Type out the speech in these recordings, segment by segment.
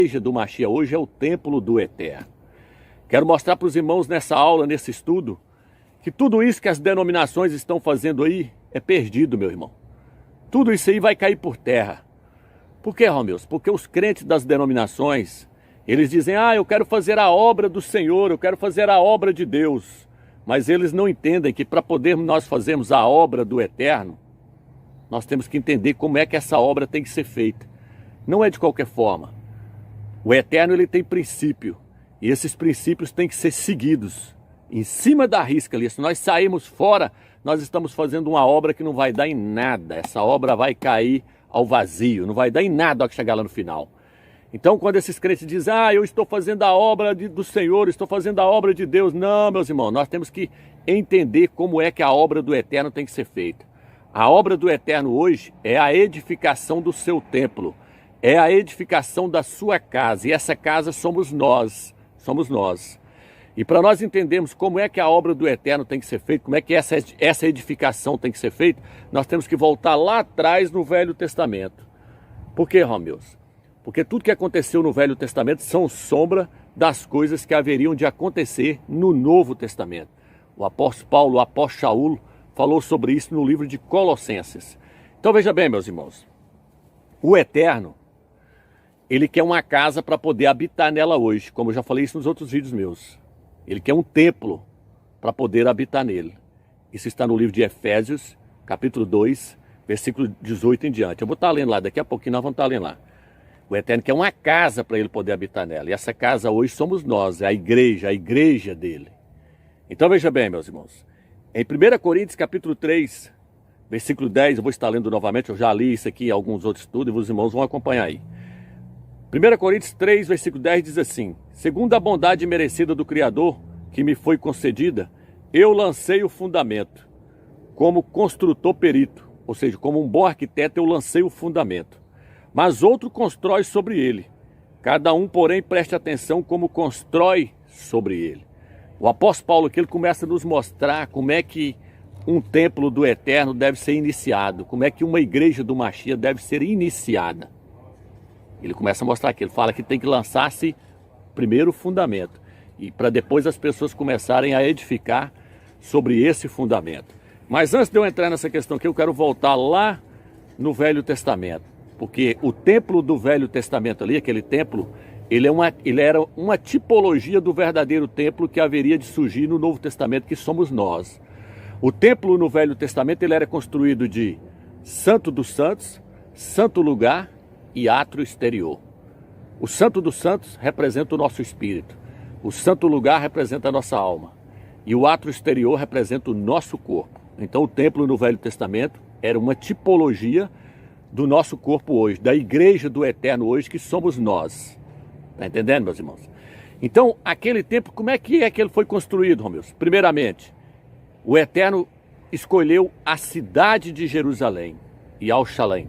igreja do Mashiach hoje é o templo do Eterno. Quero mostrar para os irmãos nessa aula, nesse estudo, que tudo isso que as denominações estão fazendo aí é perdido, meu irmão. Tudo isso aí vai cair por terra. Por quê, Romeus? Porque os crentes das denominações, eles dizem, eu quero fazer a obra do Senhor, eu quero fazer a obra de Deus. Mas eles não entendem que para poder nós fazermos a obra do Eterno, nós temos que entender como é que essa obra tem que ser feita. Não é de qualquer forma. O Eterno, ele tem princípio. E esses princípios têm que ser seguidos. Em cima da risca ali. Se nós sairmos fora, nós estamos fazendo uma obra que não vai dar em nada. Essa obra vai cair ao vazio. Não vai dar em nada ao que chegar lá no final. Então, quando esses crentes dizem, eu estou fazendo a obra do Senhor, estou fazendo a obra de Deus. Não, meus irmãos, nós temos que entender como é que a obra do Eterno tem que ser feita. A obra do Eterno hoje é a edificação do seu templo. É a edificação da sua casa. E essa casa somos nós. Somos nós. E para nós entendermos como é que a obra do Eterno tem que ser feita, como é que essa edificação tem que ser feita, nós temos que voltar lá atrás no Velho Testamento. Por quê, Romeus? Porque tudo que aconteceu no Velho Testamento são sombra das coisas que haveriam de acontecer no Novo Testamento. O apóstolo Paulo, o apóstolo Shaul, falou sobre isso no livro de Colossenses. Então veja bem, meus irmãos, o Eterno, ele quer uma casa para poder habitar nela hoje, como eu já falei isso nos outros vídeos meus. Ele quer um templo para poder habitar nele. Isso está no livro de Efésios, capítulo 2, versículo 18 em diante. Eu vou estar lendo lá, daqui a pouquinho nós vamos estar lendo lá. O Eterno quer uma casa para ele poder habitar nela. E essa casa hoje somos nós, é a igreja dele. Então veja bem, meus irmãos. Em 1 Coríntios, capítulo 3, versículo 10, eu vou estar lendo novamente, eu já li isso aqui em alguns outros estudos e os irmãos vão acompanhar aí. 1 Coríntios 3, versículo 10 diz assim: segundo a bondade merecida do Criador, que me foi concedida, eu lancei o fundamento, como construtor perito, ou seja, como um bom arquiteto eu lancei o fundamento, mas outro constrói sobre ele. Cada um, porém, preste atenção como constrói sobre ele. O apóstolo Paulo aqui, ele começa a nos mostrar como é que um templo do Eterno deve ser iniciado, como é que uma igreja do Mashiach deve ser iniciada. Ele começa a mostrar aqui, ele fala que tem que lançar-se primeiro o fundamento, e para depois as pessoas começarem a edificar sobre esse fundamento. Mas antes de eu entrar nessa questão aqui, eu quero voltar lá no Velho Testamento, porque o templo do Velho Testamento ali, aquele templo, ele era uma tipologia do verdadeiro templo que haveria de surgir no Novo Testamento, que somos nós. O templo no Velho Testamento, ele era construído de Santo dos Santos, Santo Lugar e átrio exterior. O Santo dos Santos representa o nosso espírito. O Santo Lugar representa a nossa alma. E o átrio exterior representa o nosso corpo. Então o templo no Velho Testamento era uma tipologia do nosso corpo hoje, da igreja do Eterno hoje, que somos nós. Está entendendo, meus irmãos? Então, aquele templo, como é que ele foi construído, Romeus? Primeiramente, o Eterno escolheu a cidade de Jerusalém e Al-Shalem.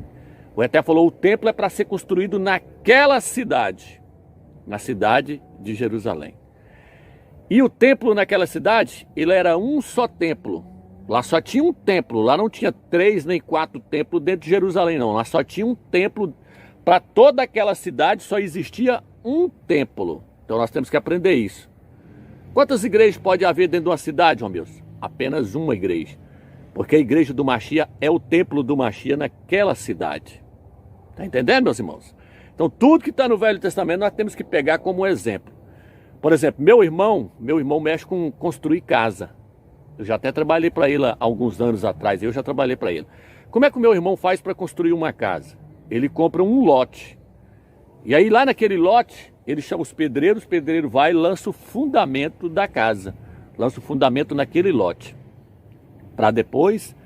O Eterno falou, o templo é para ser construído naquela cidade, na cidade de Jerusalém. E o templo naquela cidade, ele era um só templo. Lá só tinha um templo, lá não tinha 3 nem 4 templos dentro de Jerusalém não. Lá só tinha um templo, para toda aquela cidade só existia um templo. Então nós temos que aprender isso. Quantas igrejas pode haver dentro de uma cidade, Romeus? Apenas uma igreja. Porque a igreja do Mashiach é o templo do Mashiach naquela cidade. Está entendendo, meus irmãos? Então tudo que está no Velho Testamento nós temos que pegar como exemplo. Por exemplo, meu irmão mexe com construir casa. Eu já até trabalhei para ele há alguns anos atrás, eu já trabalhei para ele. Como é que o meu irmão faz para construir uma casa? Ele compra um lote. E aí lá naquele lote, ele chama os pedreiros, o pedreiro vai e lança o fundamento da casa. Lança o fundamento naquele lote. Para depois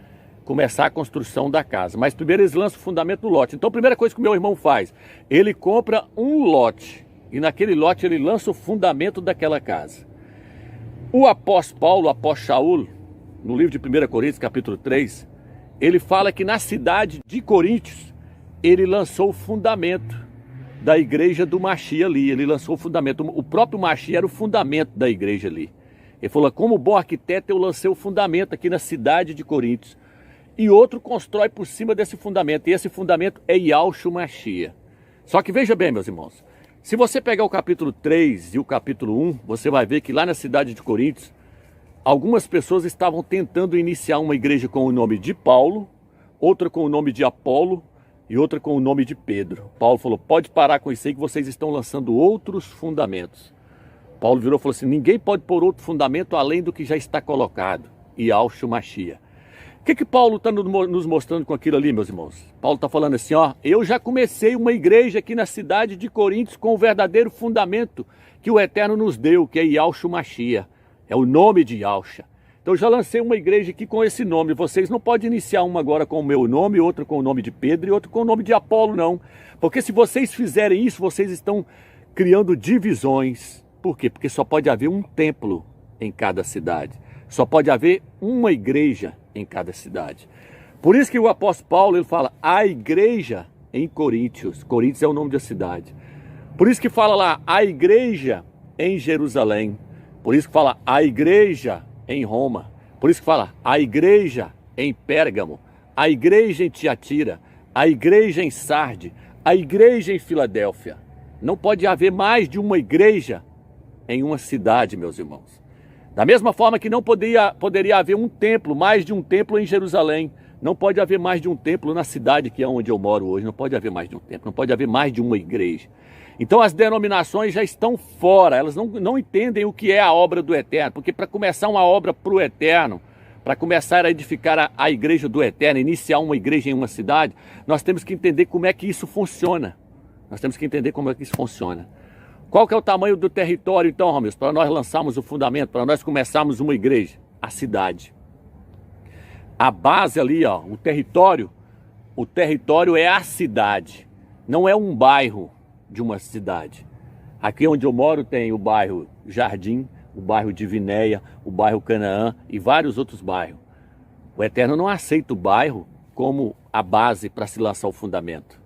começar a construção da casa. Mas primeiro eles lançam o fundamento do lote. Então a primeira coisa que o meu irmão faz, ele compra um lote. E naquele lote ele lança o fundamento daquela casa. O apóstolo Paulo, o apóstolo Shaul, no livro de 1 Coríntios, capítulo 3, ele fala que na cidade de Coríntios, ele lançou o fundamento da igreja do Mashiach ali. Ele lançou o fundamento. O próprio Mashiach era o fundamento da igreja ali. Ele falou, como bom arquiteto, eu lancei o fundamento aqui na cidade de Coríntios. E outro constrói por cima desse fundamento. E esse fundamento é Yahushua Mashiach. Só que veja bem, meus irmãos. Se você pegar o capítulo 3 e o capítulo 1, você vai ver que lá na cidade de Coríntios, algumas pessoas estavam tentando iniciar uma igreja com o nome de Paulo, outra com o nome de Apolo e outra com o nome de Pedro. Paulo falou, pode parar com isso aí que vocês estão lançando outros fundamentos. Paulo virou e falou assim, ninguém pode pôr outro fundamento além do que já está colocado. Yahshua Mashiach. O que Paulo está nos mostrando com aquilo ali, meus irmãos? Paulo está falando assim, ó, eu já comecei uma igreja aqui na cidade de Coríntios com o verdadeiro fundamento que o Eterno nos deu, que é Yahshua Mashiach. É o nome de Yahshua. Então eu já lancei uma igreja aqui com esse nome. Vocês não podem iniciar uma agora com o meu nome, outra com o nome de Pedro e outra com o nome de Apolo, não. Porque se vocês fizerem isso, vocês estão criando divisões. Por quê? Porque só pode haver um templo em cada cidade. Só pode haver uma igreja em cada cidade. Por isso que o apóstolo Paulo ele fala a igreja em Coríntios. Coríntios é o nome da cidade. Por isso que fala lá a igreja em Jerusalém. Por isso que fala a igreja em Roma. Por isso que fala a igreja em Pérgamo. A igreja em Tiatira. A igreja em Sarde. A igreja em Filadélfia. Não pode haver mais de uma igreja em uma cidade, meus irmãos. Da mesma forma que não poderia haver um templo, mais de um templo em Jerusalém. Não pode haver mais de um templo na cidade que é onde eu moro hoje. Não pode haver mais de um templo, não pode haver mais de uma igreja. Então as denominações já estão fora, elas não entendem o que é a obra do Eterno. Porque para começar uma obra para o Eterno, para começar a edificar a igreja do Eterno, iniciar uma igreja em uma cidade, nós temos que entender como é que isso funciona. Nós temos que entender como é que isso funciona. Qual que é o tamanho do território, então, Romilson, para nós lançarmos o fundamento, para nós começarmos uma igreja? A cidade. A base ali, ó, o território é a cidade, não é um bairro de uma cidade. Aqui onde eu moro tem o bairro Jardim, o bairro Divinéia, o bairro Canaã e vários outros bairros. O Eterno não aceita o bairro como a base para se lançar o fundamento,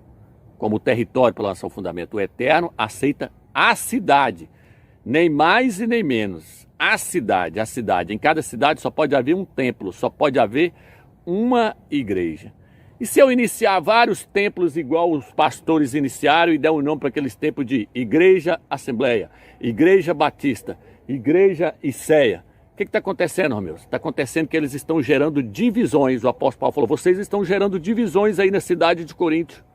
como o território para lançar o fundamento. O Eterno aceita a cidade, nem mais e nem menos. A cidade. Em cada cidade só pode haver um templo, só pode haver uma igreja. E se eu iniciar vários templos igual os pastores iniciaram e der o nome para aqueles templos de Igreja Assembleia, Igreja Batista, Igreja Iceia, o que está acontecendo, Romeu? Está acontecendo que eles estão gerando divisões. O apóstolo Paulo falou, vocês estão gerando divisões aí na cidade de Corinto.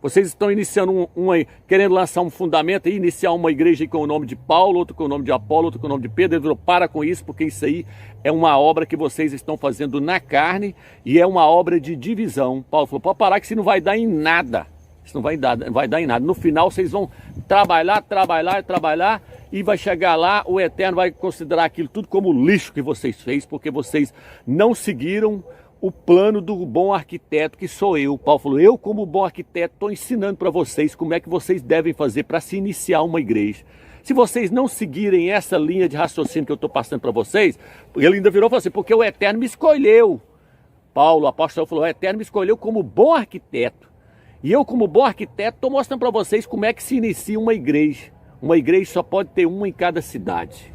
Vocês estão iniciando querendo lançar um fundamento e iniciar uma igreja com o nome de Paulo, outro com o nome de Apolo, outro com o nome de Pedro. Ele falou, para com isso, porque isso aí é uma obra que vocês estão fazendo na carne e é uma obra de divisão. Paulo falou, pode parar que isso não vai dar em nada. Isso não vai dar em nada. No final vocês vão trabalhar e vai chegar lá, o Eterno vai considerar aquilo tudo como lixo que vocês fez, porque vocês não seguiram o plano do bom arquiteto que sou eu. Paulo falou, eu como bom arquiteto estou ensinando para vocês como é que vocês devem fazer para se iniciar uma igreja. Se vocês não seguirem essa linha de raciocínio que eu estou passando para vocês, ele ainda virou e falou assim, porque o Eterno me escolheu. Paulo, o apóstolo, falou, o Eterno me escolheu como bom arquiteto. E eu como bom arquiteto estou mostrando para vocês como é que se inicia uma igreja. Uma igreja só pode ter uma em cada cidade.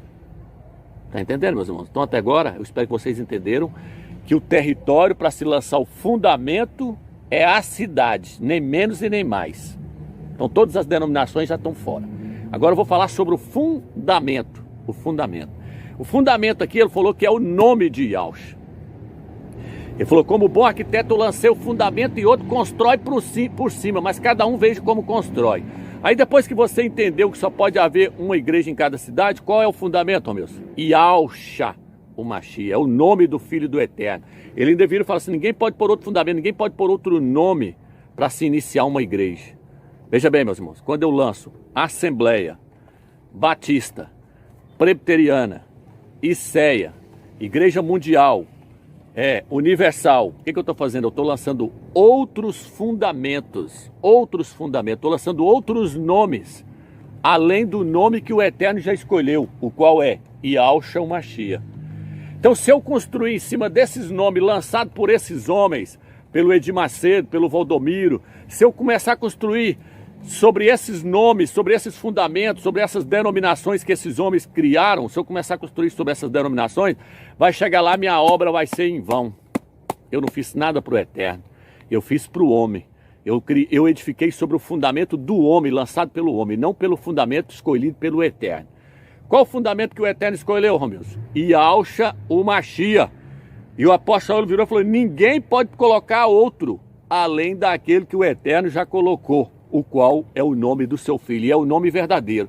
Está entendendo, meus irmãos? Então até agora, eu espero que vocês entenderam que o território para se lançar o fundamento é a cidade, nem menos e nem mais. Então todas as denominações já estão fora. Agora eu vou falar sobre o fundamento. O fundamento aqui, ele falou que é o nome de Yahshua. Ele falou, como bom arquiteto eu lancei o fundamento e outro constrói por cima, mas cada um veja como constrói. Aí depois que você entendeu que só pode haver uma igreja em cada cidade, qual é o fundamento, Romilson? Yahshua. O Mashiach, é o nome do Filho do Eterno. Ele ainda vira e fala assim, ninguém pode pôr outro fundamento, ninguém pode pôr outro nome para se iniciar uma igreja. Veja bem, meus irmãos, quando eu lanço Assembleia, Batista, Presbiteriana, Iceia, Igreja Mundial, Universal, o que eu estou fazendo? Eu estou lançando outros fundamentos, estou lançando outros nomes, além do nome que o Eterno já escolheu, o qual é Yahshua Mashiach. Então, se eu construir em cima desses nomes lançados por esses homens, pelo Edir Macedo, pelo Valdomiro, se eu começar a construir sobre esses nomes, sobre esses fundamentos, sobre essas denominações que esses homens criaram, se eu começar a construir sobre essas denominações, vai chegar lá, minha obra vai ser em vão. Eu não fiz nada para o Eterno, eu fiz para o homem. Eu edifiquei sobre o fundamento do homem, lançado pelo homem, não pelo fundamento escolhido pelo Eterno. Qual o fundamento que o Eterno escolheu, Romilson? Yahshua o Mashiach. E o apóstolo Saulo virou e falou, ninguém pode colocar outro, além daquele que o Eterno já colocou, o qual é o nome do seu filho, e é o nome verdadeiro.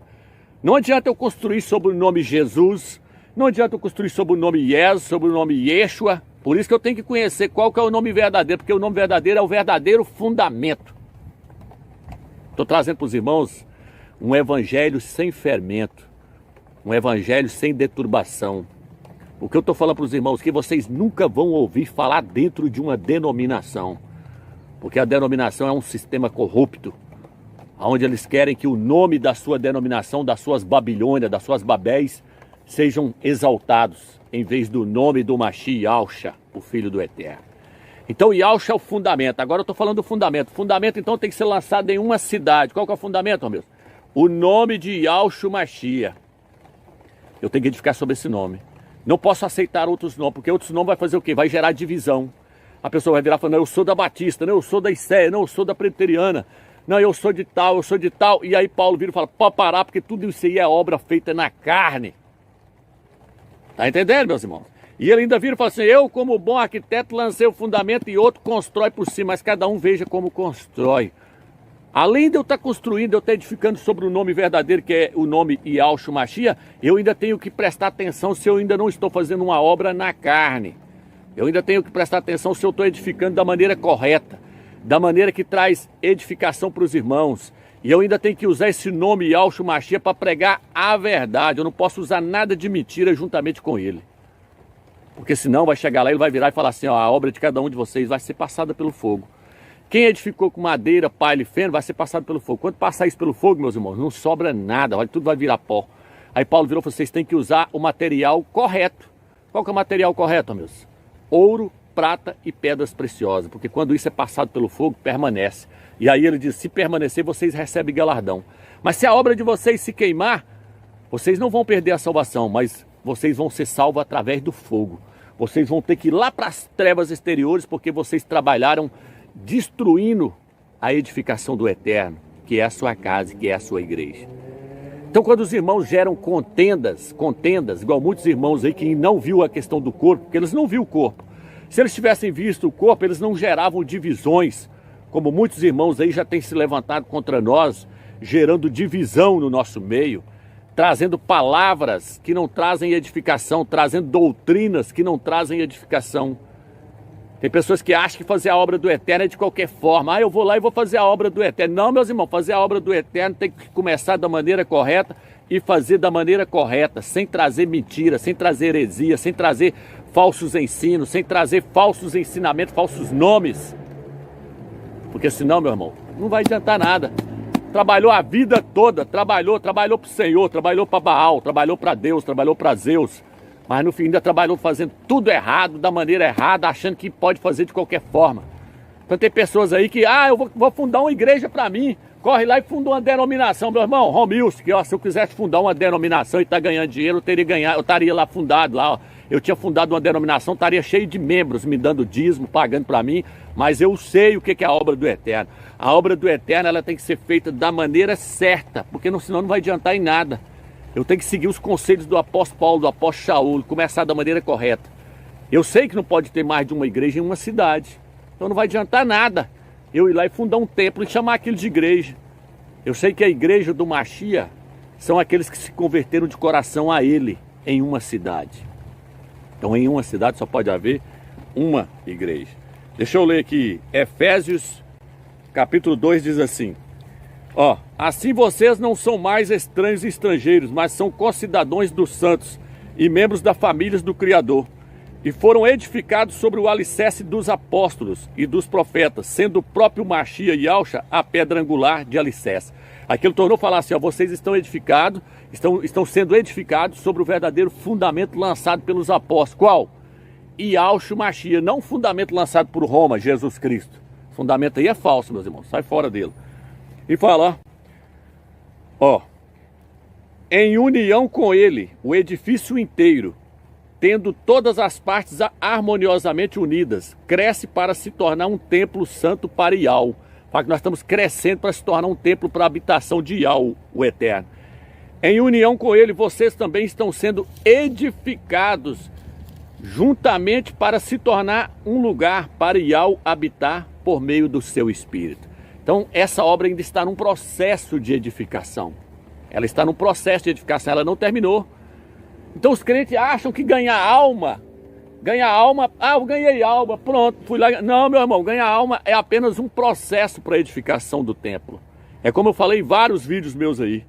Não adianta eu construir sobre o nome Jesus, não adianta eu construir sobre o nome Jesus, sobre o nome Yeshua. Por isso que eu tenho que conhecer qual que é o nome verdadeiro, porque o nome verdadeiro é o verdadeiro fundamento. Estou trazendo para os irmãos um evangelho sem fermento, um evangelho sem deturbação. O que eu estou falando para os irmãos, que vocês nunca vão ouvir falar dentro de uma denominação, porque a denominação é um sistema corrupto, onde eles querem que o nome da sua denominação, das suas Babilônias, das suas Babéis, sejam exaltados, em vez do nome do Mashiach Yahshua, o Filho do Eterno. Então Yahshua é o fundamento. Agora eu estou falando do fundamento. O fundamento então tem que ser lançado em uma cidade. Qual que é o fundamento, meu? O nome de Yahshua Mashiach. Eu tenho que edificar sobre esse nome. Não posso aceitar outros nomes, porque outros nomes vai fazer o quê? Vai gerar divisão. A pessoa vai virar falando, não, eu sou da Batista, não, eu sou da Isséia, não, eu sou da Presbiteriana, não, eu sou de tal, eu sou de tal. E aí Paulo vira e fala, pode parar, porque tudo isso aí é obra feita na carne. Tá entendendo, meus irmãos? E ele ainda vira e fala assim, eu como bom arquiteto lancei o fundamento e outro constrói por cima, mas cada um veja como constrói. Além de eu estar construindo, eu estar edificando sobre o nome verdadeiro, que é o nome Yahshua Mashiach, eu ainda tenho que prestar atenção se eu ainda não estou fazendo uma obra na carne. Eu ainda tenho que prestar atenção se eu estou edificando da maneira correta, da maneira que traz edificação para os irmãos. E eu ainda tenho que usar esse nome Yahshua Mashiach para pregar a verdade. Eu não posso usar nada de mentira juntamente com ele. Porque senão vai chegar lá e ele vai virar e falar assim, ó, a obra de cada um de vocês vai ser passada pelo fogo. Quem edificou com madeira, palha e feno vai ser passado pelo fogo. Quando passar isso pelo fogo, meus irmãos, não sobra nada, tudo vai virar pó. Aí Paulo virou e falou, vocês têm que usar o material correto. Qual que é o material correto, meus? Ouro, prata e pedras preciosas, porque quando isso é passado pelo fogo, permanece. E aí ele diz, se permanecer, vocês recebem galardão. Mas se a obra de vocês se queimar, vocês não vão perder a salvação, mas vocês vão ser salvos através do fogo. Vocês vão ter que ir lá para as trevas exteriores, porque vocês trabalharam destruindo a edificação do Eterno, que é a sua casa, que é a sua igreja. Então quando os irmãos geram contendas, igual muitos irmãos aí que não viu a questão do corpo, porque eles não viram o corpo. Se eles tivessem visto o corpo, eles não geravam divisões, como muitos irmãos aí já têm se levantado contra nós, gerando divisão no nosso meio, trazendo palavras que não trazem edificação, trazendo doutrinas que não trazem edificação. Tem pessoas que acham que fazer a obra do Eterno é de qualquer forma. Ah, eu vou lá e vou fazer a obra do Eterno. Não, meus irmãos, fazer a obra do Eterno tem que começar da maneira correta e fazer da maneira correta, sem trazer mentira, sem trazer heresia, sem trazer falsos ensinos, sem trazer falsos ensinamentos, falsos nomes. Porque senão, meu irmão, não vai adiantar nada. Trabalhou a vida toda, trabalhou para o Senhor, trabalhou para Baal, trabalhou para Deus, trabalhou para Zeus. Mas no fim ainda trabalhou fazendo tudo errado, da maneira errada, achando que pode fazer de qualquer forma. Então tem pessoas aí que, eu vou fundar uma igreja para mim. Corre lá e funda uma denominação. Meu irmão, Romilson, que se eu quisesse fundar uma denominação e estar ganhando dinheiro, eu estaria lá fundado lá. Ó. Eu tinha fundado uma denominação, estaria cheio de membros me dando dízimo, pagando para mim. Mas eu sei o que é a obra do Eterno. A obra do Eterno ela tem que ser feita da maneira certa, porque senão não vai adiantar em nada. Eu tenho que seguir os conselhos do apóstolo Paulo, do apóstolo Shaul, começar da maneira correta. Eu sei que não pode ter mais de uma igreja em uma cidade. Então não vai adiantar nada eu ir lá e fundar um templo e chamar aquilo de igreja. Eu sei que a igreja do Mashiach são aqueles que se converteram de coração a ele em uma cidade. Então em uma cidade só pode haver uma igreja. Deixa eu ler aqui, Efésios capítulo 2 diz assim. Assim vocês não são mais estranhos e estrangeiros, mas são concidadãos dos santos e membros da família do Criador. E foram edificados sobre o alicerce dos apóstolos e dos profetas, sendo o próprio Mashiach Yahshua a pedra angular de alicerce. Aqui ele tornou falar assim, vocês estão edificados, estão sendo edificados sobre o verdadeiro fundamento lançado pelos apóstolos. Qual? Yahshua Mashiach, não o fundamento lançado por Roma, Jesus Cristo. O fundamento aí é falso, meus irmãos, sai fora dele. E fala, em união com ele, o edifício inteiro, tendo todas as partes harmoniosamente unidas, cresce para se tornar um templo santo para Yahweh, Fala que nós estamos crescendo para se tornar um templo para a habitação de Yahweh, o Eterno. Em união com Ele, vocês também estão sendo edificados juntamente para se tornar um lugar para Yahweh habitar por meio do seu Espírito. Então, essa obra ainda está num processo de edificação. Ela está num processo de edificação, ela não terminou. Então, os crentes acham que ganhar alma, eu ganhei alma, pronto, fui lá. Não, meu irmão, ganhar alma é apenas um processo para a edificação do templo. É como eu falei em vários vídeos meus aí.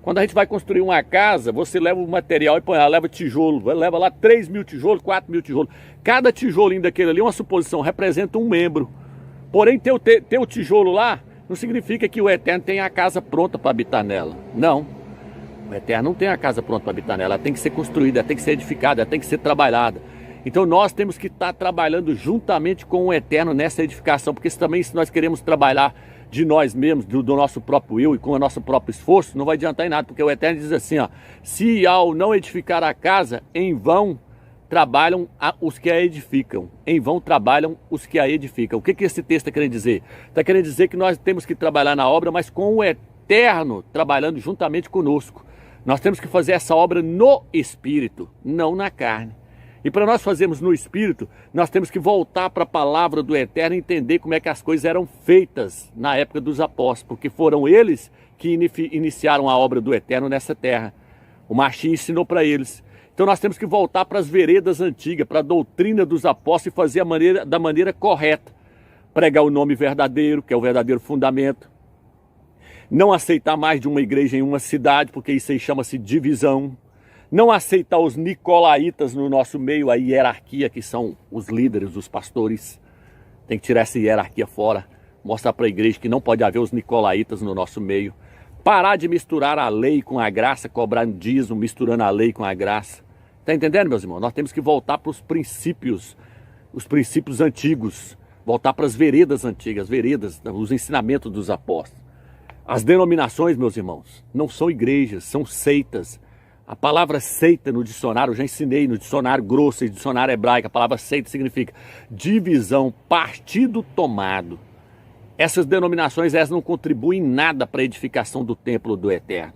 Quando a gente vai construir uma casa, você leva o material e põe lá, leva tijolo, leva lá 3.000 tijolos, 4.000 tijolos. Cada tijolinho daquele ali, uma suposição, representa um membro. Porém, ter o tijolo lá, não significa que o Eterno tem a casa pronta para habitar nela. Não. O Eterno não tem a casa pronta para habitar nela. Ela tem que ser construída, ela tem que ser edificada, ela tem que ser trabalhada. Então nós temos que estar trabalhando juntamente com o Eterno nessa edificação, porque também se nós queremos trabalhar de nós mesmos, do nosso próprio eu e com o nosso próprio esforço, não vai adiantar em nada, porque o Eterno diz assim, ó, se ao não edificar a casa, em vão trabalham os que a edificam, em vão trabalham os que a edificam. O que esse texto está querendo dizer? Está querendo dizer que nós temos que trabalhar na obra, mas com o Eterno trabalhando juntamente conosco. Nós temos que fazer essa obra no Espírito, não na carne. E para nós fazermos no Espírito, nós temos que voltar para a palavra do Eterno e entender como é que as coisas eram feitas na época dos apóstolos, porque foram eles que iniciaram a obra do Eterno nessa terra. O Mashiach ensinou para eles. Então nós temos que voltar para as veredas antigas, para a doutrina dos apóstolos e fazer da maneira correta. Pregar o nome verdadeiro, que é o verdadeiro fundamento. Não aceitar mais de uma igreja em uma cidade, porque isso aí chama-se divisão. Não aceitar os nicolaítas no nosso meio, a hierarquia, que são os líderes, os pastores. Tem que tirar essa hierarquia fora. Mostrar para a igreja que não pode haver os nicolaítas no nosso meio. Parar de misturar a lei com a graça, cobrar dízimo, misturando a lei com a graça. Está entendendo, meus irmãos? Nós temos que voltar para os princípios antigos. Voltar para as veredas antigas, os ensinamentos dos apóstolos. As denominações, meus irmãos, não são igrejas, são seitas. A palavra seita no dicionário, eu já ensinei no dicionário grosso e dicionário hebraico, a palavra seita significa divisão, partido tomado. Essas denominações, elas não contribuem em nada para a edificação do templo do Eterno.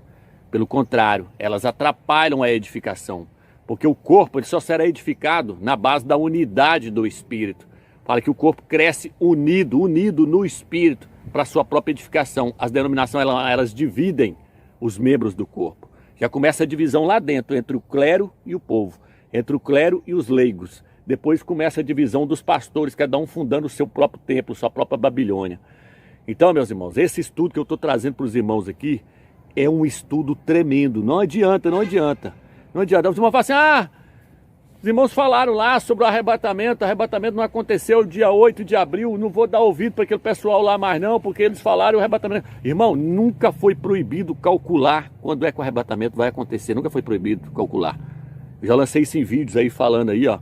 Pelo contrário, elas atrapalham a edificação. Porque o corpo ele só será edificado na base da unidade do Espírito. Fala que o corpo cresce unido no Espírito para a sua própria edificação. As denominações, elas dividem os membros do corpo. Já começa a divisão lá dentro, entre o clero e o povo, entre o clero e os leigos. Depois começa a divisão dos pastores, cada um fundando o seu próprio templo, sua própria Babilônia. Então, meus irmãos, esse estudo que eu estou trazendo para os irmãos aqui é um estudo tremendo. Não adianta. Os irmãos falam assim, os irmãos falaram lá sobre o arrebatamento não aconteceu dia 8 de abril, não vou dar ouvido para aquele pessoal lá mais não, porque eles falaram o arrebatamento. Irmão, nunca foi proibido calcular quando é que o arrebatamento vai acontecer, nunca foi proibido calcular. Eu já lancei isso em vídeos aí falando aí, ó,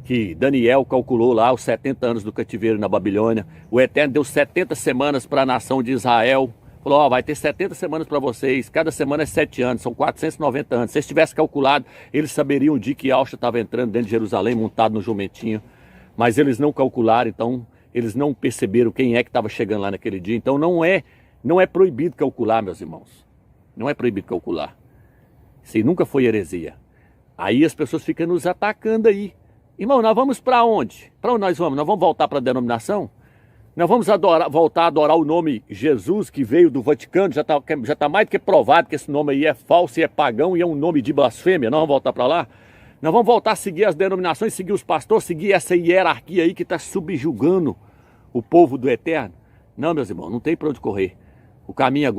que Daniel calculou lá os 70 anos do cativeiro na Babilônia, o Eterno deu 70 semanas para a nação de Israel, falou, ó, vai ter 70 semanas para vocês, cada semana é 7 anos, são 490 anos. Se eles tivessem calculado, eles saberiam o dia que Yahshua estava entrando dentro de Jerusalém, montado no jumentinho. Mas eles não calcularam, então eles não perceberam quem é que estava chegando lá naquele dia. Então não é proibido calcular, meus irmãos. Não é proibido calcular. Isso aí nunca foi heresia. Aí as pessoas ficam nos atacando aí. Irmão, nós vamos para onde? Para onde nós vamos? Nós vamos voltar para a denominação? Nós vamos voltar a adorar o nome Jesus, que veio do Vaticano, já tá mais do que provado que esse nome aí é falso e é pagão e é um nome de blasfêmia. Nós vamos voltar para lá? Nós vamos voltar a seguir as denominações, seguir os pastores, seguir essa hierarquia aí que está subjugando o povo do Eterno? Não, meus irmãos, não tem para onde correr. O caminho agora